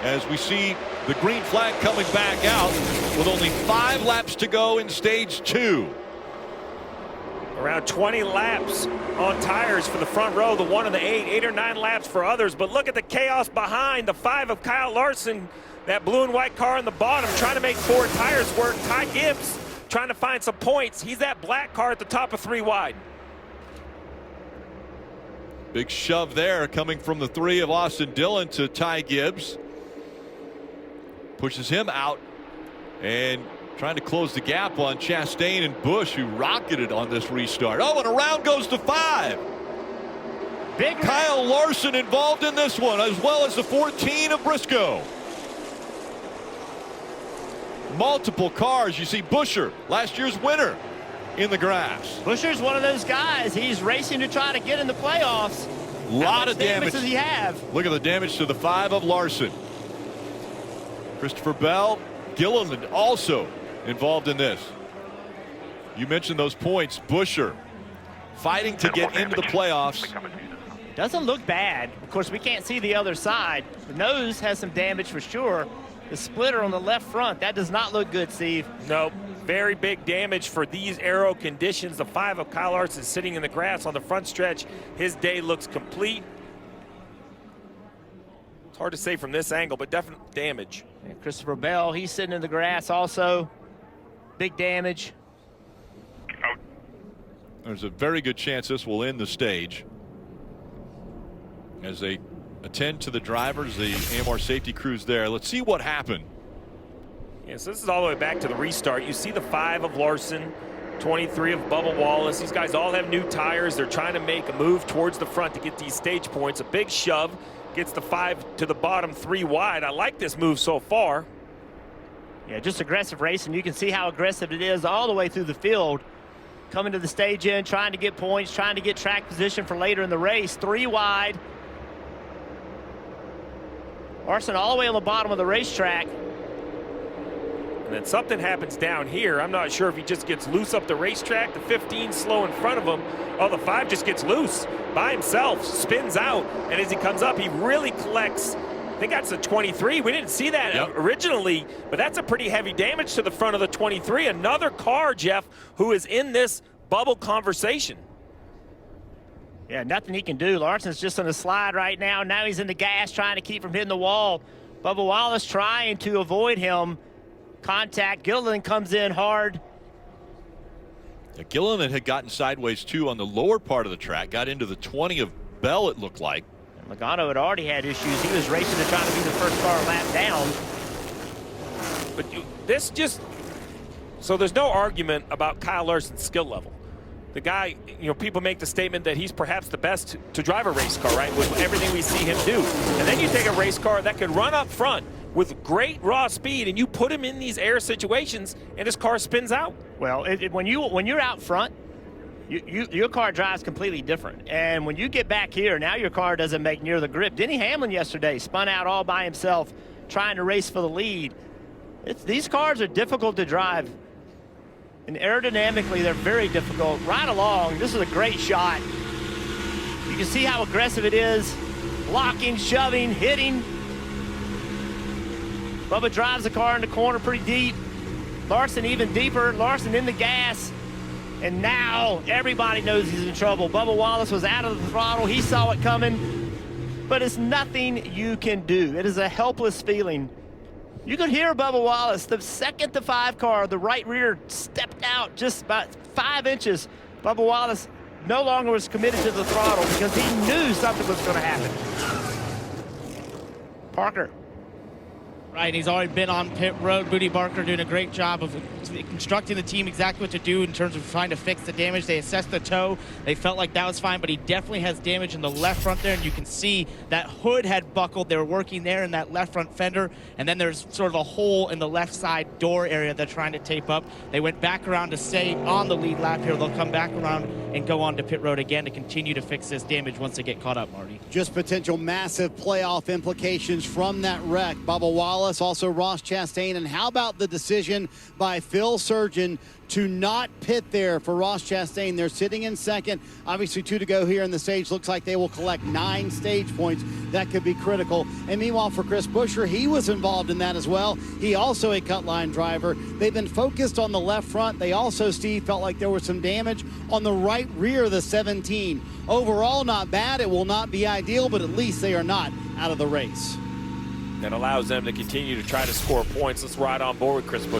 As we see the green flag coming back out with only 5 laps to go in stage 2. Around 20 laps on tires for the front row, the 1 and the 8 or 9 laps for others. But look at the chaos behind the 5 of Kyle Larson, that blue and white car on the bottom, trying to make 4 tires work. Ty Gibbs trying to find some points. He's that black car at the top of 3 wide. Big shove there coming from the 3 of Austin Dillon to Ty Gibbs. Pushes him out and trying to close the gap on Chastain and Busch, who rocketed on this restart. Oh, and around goes to 5. Big Kyle Larson involved in this one, as well as the 14 of Briscoe. Multiple cars. You see Buescher, last year's winner, in the grass. Buscher's one of those guys. He's racing to try to get in the playoffs. A lot of damage. Does he have? Look at the damage to the 5 of Larson. Christopher Bell, Gilliland also involved in this. You mentioned those points. Buescher fighting to get into the playoffs. Doesn't look bad. Of course, we can't see the other side. The nose has some damage for sure. The splitter on the left front, that does not look good, Steve. No, very big damage for these aero conditions. The 5 of Kyle Larson sitting in the grass on the front stretch. His day looks complete. It's hard to say from this angle, but definite damage. And Christopher Bell, he's sitting in the grass also. Big damage. There's a very good chance this will end the stage as they attend to the drivers, the AMR safety crews there. Let's see what happened. Yes, this is all the way back to the restart. You see the 5 of Larson, 23 of Bubba Wallace. These guys all have new tires. They're trying to make a move towards the front to get these stage points. A big shove gets the 5 to the bottom 3 wide. I like this move so far. Yeah, just aggressive racing. You can see how aggressive it is all the way through the field. Coming to the stage end, trying to get points, trying to get track position for later in the race. 3 wide. Larson all the way on the bottom of the racetrack. And then something happens down here. I'm not sure if he just gets loose up the racetrack. The 15 slow in front of him. Oh, the 5 just gets loose by himself, spins out, and as he comes up, he really collects. I think that's a 23. We didn't see that originally, but that's a pretty heavy damage to the front of the 23. Another car, Jeff, who is in this bubble conversation. Yeah, nothing he can do. Larson's just on the slide right now. Now he's in the gas trying to keep from hitting the wall. Bubba Wallace trying to avoid him. Contact. Gilliland comes in hard. Yeah, Gilliland had gotten sideways too on the lower part of the track. Got into the 20 of Bell, it looked like. And Logano had already had issues. He was racing to try to be the first car lap down. But this just, so there's no argument about Kyle Larson's skill level. The guy, you know, people make the statement that he's perhaps the best to drive a race car, right, with everything we see him do. And then you take a race car that could run up front with great raw speed, and you put him in these air situations, and his car spins out. Well, when you're out front, your car drives completely different. And when you get back here, now your car doesn't make near the grip. Denny Hamlin yesterday spun out all by himself trying to race for the lead. These cars are difficult to drive. And aerodynamically, they're very difficult. Right along, this is a great shot. You can see how aggressive it is. Blocking, shoving, hitting. Bubba drives the car in the corner pretty deep. Larson even deeper. Larson in the gas. And now everybody knows he's in trouble. Bubba Wallace was out of the throttle. He saw it coming. But it's nothing you can do. It is a helpless feeling. You could hear Bubba Wallace, the second the 5 car, the right rear stepped out just about 5 inches. Bubba Wallace no longer was committed to the throttle because he knew something was going to happen. Parker. Right, he's already been on pit road. Booty Barker doing a great job of instructing the team exactly what to do in terms of trying to fix the damage. They assessed the toe. They felt like that was fine, but he definitely has damage in the left front there, and you can see that hood had buckled. They were working there in that left front fender, and then there's sort of a hole in the left side door area they're trying to tape up. They went back around to stay on the lead lap here. They'll come back around and go on to pit road again to continue to fix this damage once they get caught up, Marty. Just potential massive playoff implications from that wreck. Bubba Wallace, also Ross Chastain. And how about the decision by Phil Surgeon to not pit there for Ross Chastain? They're sitting in second. Obviously 2 to go here in the stage. Looks like they will collect 9 stage points. That could be critical. And meanwhile for Chris Buescher, he was involved in that as well. He also a cut line driver. They've been focused on the left front. They also, Steve, felt like there was some damage on the right rear of the 17. Overall, not bad. It will not be ideal, but at least they are not out of the race. That allows them to continue to try to score points. Let's ride on board with Chris Buescher.